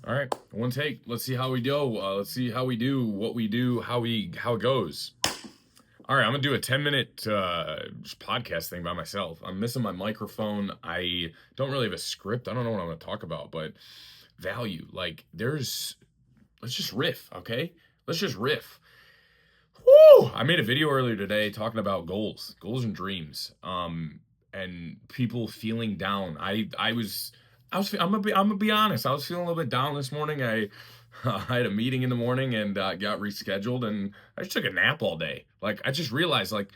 All right, one take. Let's see how we go. Let's see how we do, what we do, how it goes. All right, I'm gonna do a 10-minute podcast thing by myself. I'm missing my microphone. I don't really have a script. I don't know what I'm gonna talk about, but value. Like, let's just riff, okay? Let's just riff. Woo! I made a video earlier today talking about goals and dreams. And people feeling down. I'm gonna be honest. I was feeling a little bit down this morning. I had a meeting in the morning and got rescheduled, and I just took a nap all day. Like I just realized, like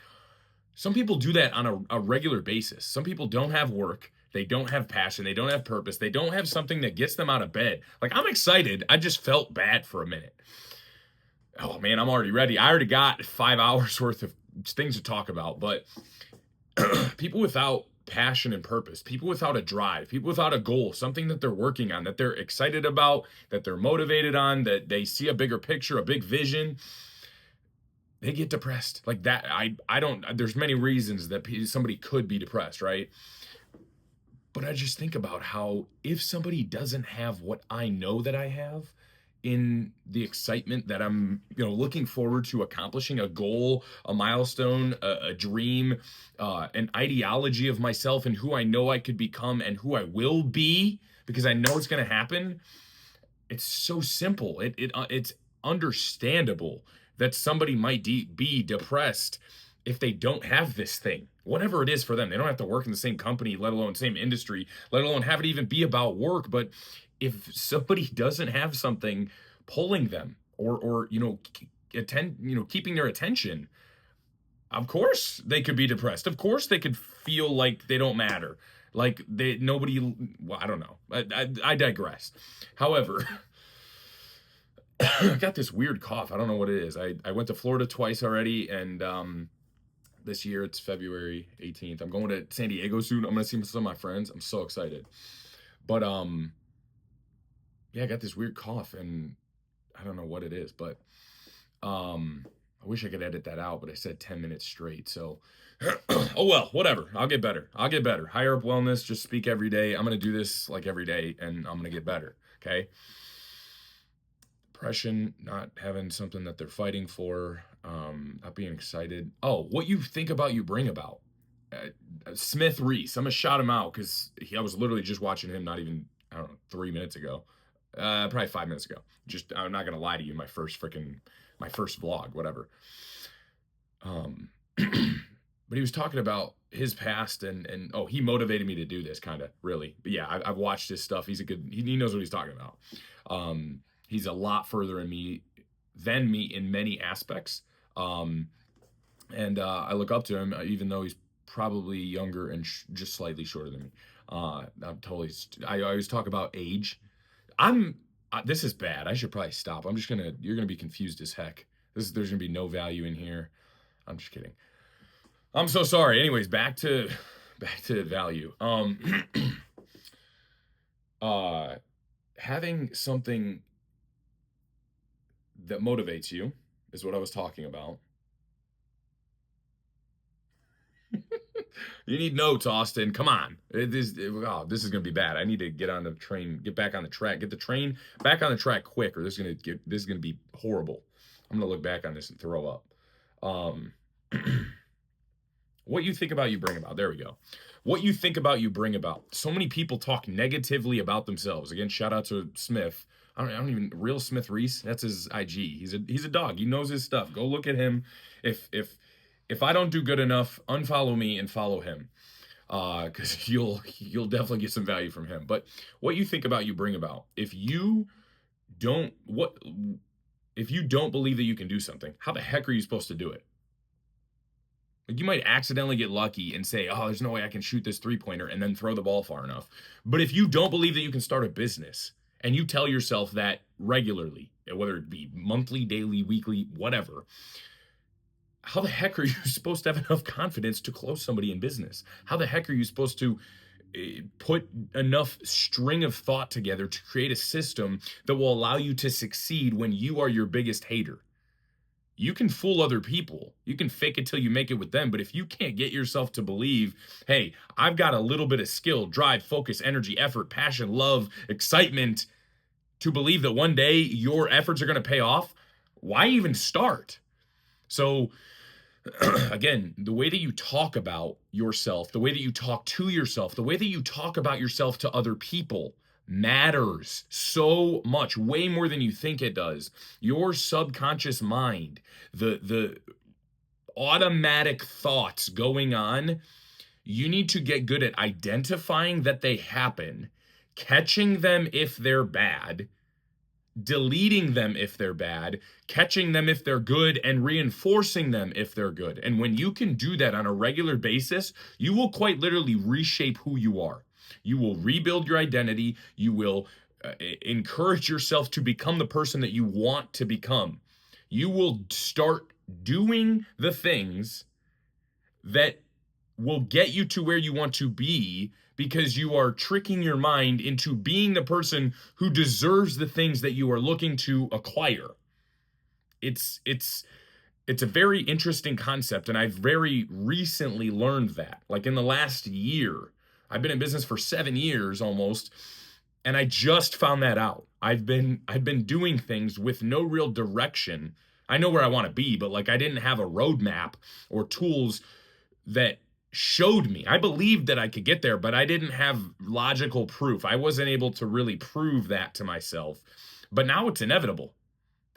some people do that on a regular basis. Some people don't have work. They don't have passion. They don't have purpose. They don't have something that gets them out of bed. Like I'm excited. I just felt bad for a minute. Oh man, I'm already ready. I already got 5 hours worth of things to talk about, but people without passion and purpose, people without a drive, people without a goal, something that they're working on, that they're excited about, that they're motivated on, that they see a bigger picture, a big vision, they get depressed. Like that, I don't, there's many reasons that somebody could be depressed, right? But I just think about how if somebody doesn't have what I know that I have, in the excitement that I'm, looking forward to accomplishing a goal, a milestone, a dream, an ideology of myself and who I know I could become and who I will be because I know it's going to happen. It's so simple. It's understandable that somebody might be depressed if they don't have this thing, whatever it is for them. They don't have to work in the same company, let alone same industry, let alone have it even be about work. But if somebody doesn't have something pulling them or keeping their attention, of course they could be depressed. Of course they could feel like they don't matter, like well, I don't know. I digress. However, I got this weird cough. I don't know what it is. I went to Florida twice already, and this year it's February 18th. I'm going to San Diego soon. I'm gonna see some of my friends. I'm so excited. But yeah, I got this weird cough, and I don't know what it is, but I wish I could edit that out, but I said 10 minutes straight. So oh well, whatever. I'll get better. Higher up wellness, just speak every day. I'm gonna do this like every day, and I'm gonna get better. Okay. Depression, not having something that they're fighting for, not being excited. Oh, what you think about, you bring about. Smith Reese, I'm gonna shout him out because I was literally just watching him not even, I don't know, 3 minutes ago, probably 5 minutes ago. Just, I'm not gonna lie to you, my first vlog, whatever. But he was talking about his past and oh, he motivated me to do this, kind of, really. But yeah, I've watched his stuff. He knows what he's talking about. He's a lot further than me in many aspects. And I look up to him, even though he's probably younger and just slightly shorter than me. I always talk about age. This is bad. I should probably stop. You're gonna be confused as heck. There's gonna be no value in here. I'm just kidding. I'm so sorry. Anyways, back to value. Having something that motivates you is what I was talking about. You need notes, Austin. Come on. This is going to be bad. I need to get on the train, get back on the track, get the train back on the track quick, or this is going to be horrible. I'm going to look back on this and throw up. What you think about, you bring about. There we go. What you think about, you bring about. So many people talk negatively about themselves. Again, shout out to Smith. I don't even, Real Smith Reese. That's his IG. He's a dog. He knows his stuff. Go look at him. If I don't do good enough, unfollow me and follow him, because you'll definitely get some value from him. But what you think about, you bring about. If you don't believe that you can do something, how the heck are you supposed to do it? Like, you might accidentally get lucky and say, "Oh, there's no way I can shoot this three-pointer," and then throw the ball far enough. But if you don't believe that you can start a business, and you tell yourself that regularly, whether it be monthly, daily, weekly, whatever, how the heck are you supposed to have enough confidence to close somebody in business? How the heck are you supposed to put enough string of thought together to create a system that will allow you to succeed when you are your biggest hater? You can fool other people. You can fake it till you make it with them. But if you can't get yourself to believe, hey, I've got a little bit of skill, drive, focus, energy, effort, passion, love, excitement to believe that one day your efforts are going to pay off, why even start? So again, the way that you talk about yourself, the way that you talk to yourself, the way that you talk about yourself to other people matters so much, way more than you think it does. Your subconscious mind, the automatic thoughts going on, you need to get good at identifying that they happen, catching them if they're bad, deleting them if they're bad, catching them if they're good, and reinforcing them if they're good. And when you can do that on a regular basis, you will quite literally reshape who you are. You will rebuild your identity. You will encourage yourself to become the person that you want to become. You will start doing the things that will get you to where you want to be, because you are tricking your mind into being the person who deserves the things that you are looking to acquire. It's a very interesting concept, and I've very recently learned that. Like in the last year, I've been in business for 7 years almost, and I just found that out. I've been doing things with no real direction. I know where I want to be, but like I didn't have a roadmap or tools that showed me. I believed that I could get there, but I didn't have logical proof. I wasn't able to really prove that to myself. But now it's inevitable.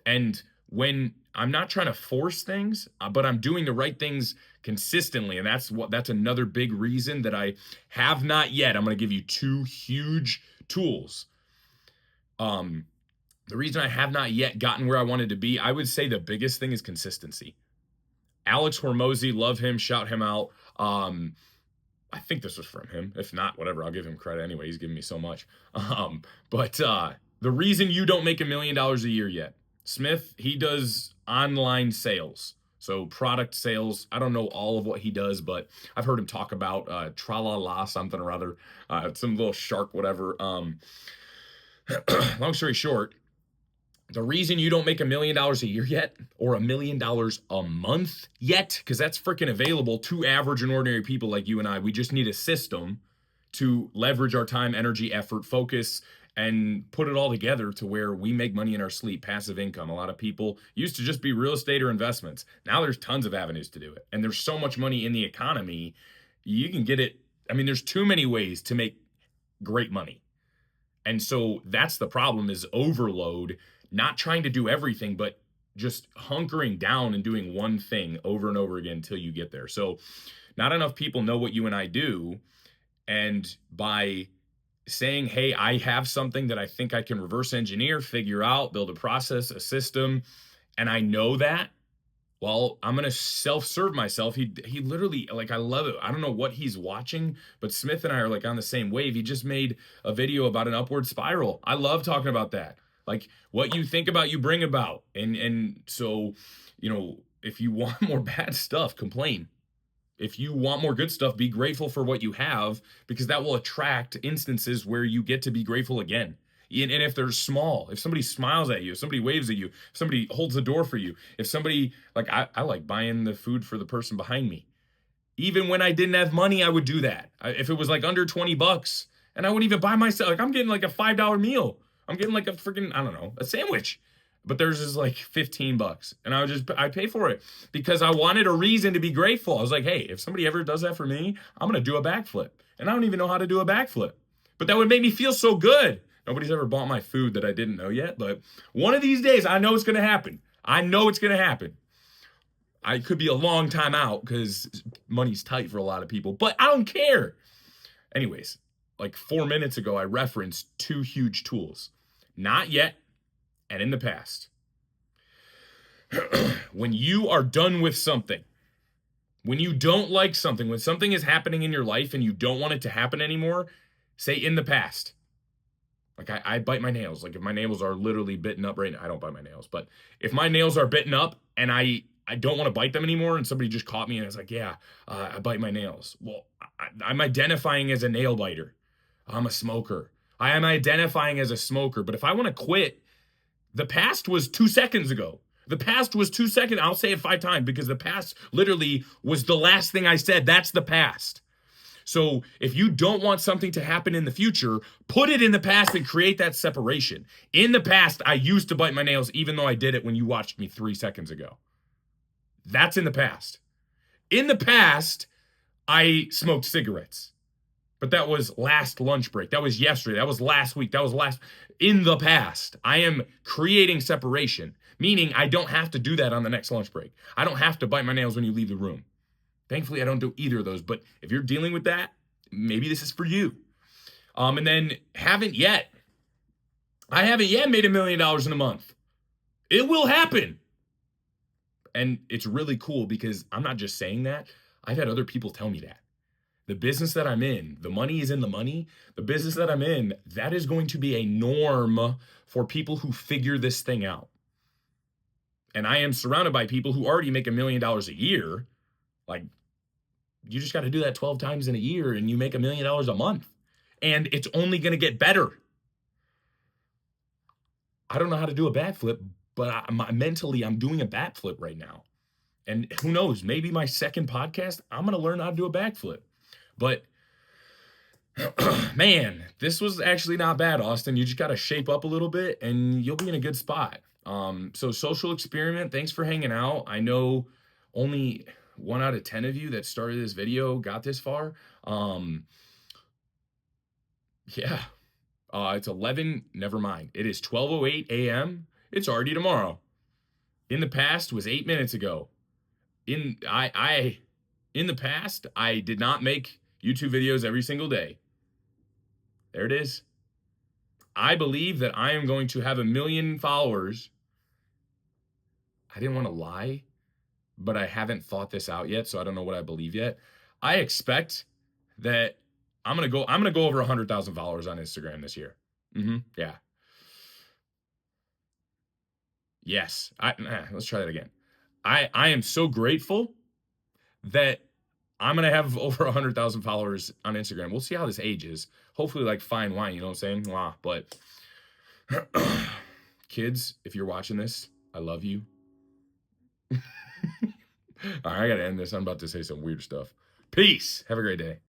And when I'm not trying to force things, but I'm doing the right things consistently, and that's another big reason that I have not yet. I'm going to give you 2 huge tools. The reason I have not yet gotten where I wanted to be, I would say the biggest thing is consistency. Alex Hormozi, love him, shout him out. I think this was from him. If not, whatever, I'll give him credit anyway. He's giving me so much. But the reason you don't make $1 million a year yet, Smith, he does online sales. So product sales. I don't know all of what he does, but I've heard him talk about tra-la-la something or other, some little shark, whatever. Long story short, the reason you don't make $1 million a year yet, or $1 million a month yet, because that's freaking available to average and ordinary people like you and I. We just need a system to leverage our time, energy, effort, focus, and put it all together to where we make money in our sleep, passive income. A lot of people used to just be real estate or investments. Now there's tons of avenues to do it. And there's so much money in the economy. You can get it. I mean, there's too many ways to make great money. And so that's the problem, is overload. Not trying to do everything, but just hunkering down and doing one thing over and over again until you get there. So not enough people know what you and I do. And by saying, hey, I have something that I think I can reverse engineer, figure out, build a process, a system, and I know that, well, I'm going to self-serve myself. He literally, like, I love it. I don't know what he's watching, but Smith and I are like on the same wave. He just made a video about an upward spiral. I love talking about that. Like, what you think about, you bring about. And so, you know, if you want more bad stuff, complain. If you want more good stuff, be grateful for what you have, because that will attract instances where you get to be grateful again. And if they're small, if somebody smiles at you, if somebody waves at you, if somebody holds the door for you, if somebody, like, I like buying the food for the person behind me. Even when I didn't have money, I would do that. If it was like under $20, and I wouldn't even buy myself, like, I'm getting like a $5 meal. I'm getting like a freaking, I don't know, a sandwich. But theirs is like $15. And I pay for it because I wanted a reason to be grateful. I was like, hey, if somebody ever does that for me, I'm going to do a backflip. And I don't even know how to do a backflip. But that would make me feel so good. Nobody's ever bought my food that I didn't know yet. But one of these days, I know it's going to happen. I know it's going to happen. I could be a long time out because money's tight for a lot of people. But I don't care. Anyways, like 4 minutes ago, I referenced 2 huge tools. Not yet, and in the past. When you are done with something, when you don't like something, when something is happening in your life and you don't want it to happen anymore, say in the past. Like I bite my nails. Like if my nails are literally bitten up right now, I don't bite my nails, but if my nails are bitten up and I don't want to bite them anymore, and somebody just caught me and it's like, yeah, I bite my nails. Well, I'm identifying as a nail biter. I'm a smoker. I am identifying as a smoker. But if I want to quit, the past was 2 seconds ago. The past was 2 seconds. I'll say it 5 times because the past literally was the last thing I said. That's the past. So if you don't want something to happen in the future, put it in the past and create that separation. In the past, I used to bite my nails even though I did it when you watched me 3 seconds ago. That's in the past. In the past, I smoked cigarettes. But that was last lunch break. That was yesterday. That was last week. That was last in the past. I am creating separation, meaning I don't have to do that on the next lunch break. I don't have to bite my nails when you leave the room. Thankfully, I don't do either of those. But if you're dealing with that, maybe this is for you. And then I haven't yet made $1 million in a month. It will happen. And it's really cool because I'm not just saying that. I've had other people tell me that. The business that I'm in, the money is in the money. The business that I'm in, that is going to be a norm for people who figure this thing out. And I am surrounded by people who already make $1 million a year. Like, you just got to do that 12 times in a year and you make $1 million a month. And it's only going to get better. I don't know how to do a backflip, but mentally I'm doing a backflip right now. And who knows, maybe my second podcast, I'm going to learn how to do a backflip. But man, this was actually not bad, Austin. You just got to shape up a little bit and you'll be in a good spot. So social experiment, thanks for hanging out. I know only 1 out of 10 of you that started this video got this far. Yeah, it's 11. Never mind. It is 12:08 a.m. It's already tomorrow. In the past was 8 minutes ago. In the past, I did not make YouTube videos every single day. There it is. I believe that I am going to have 1 million followers. I didn't want to lie, but I haven't thought this out yet, so I don't know what I believe yet. I expect that I'm gonna go over 100,000 followers on Instagram this year. Yeah. Yes. Let's try that again. I am so grateful that I'm going to have over 100,000 followers on Instagram. We'll see how this ages. Hopefully like fine wine, you know what I'm saying? Wow. But kids, if you're watching this, I love you. All right, I got to end this. I'm about to say some weird stuff. Peace. Have a great day.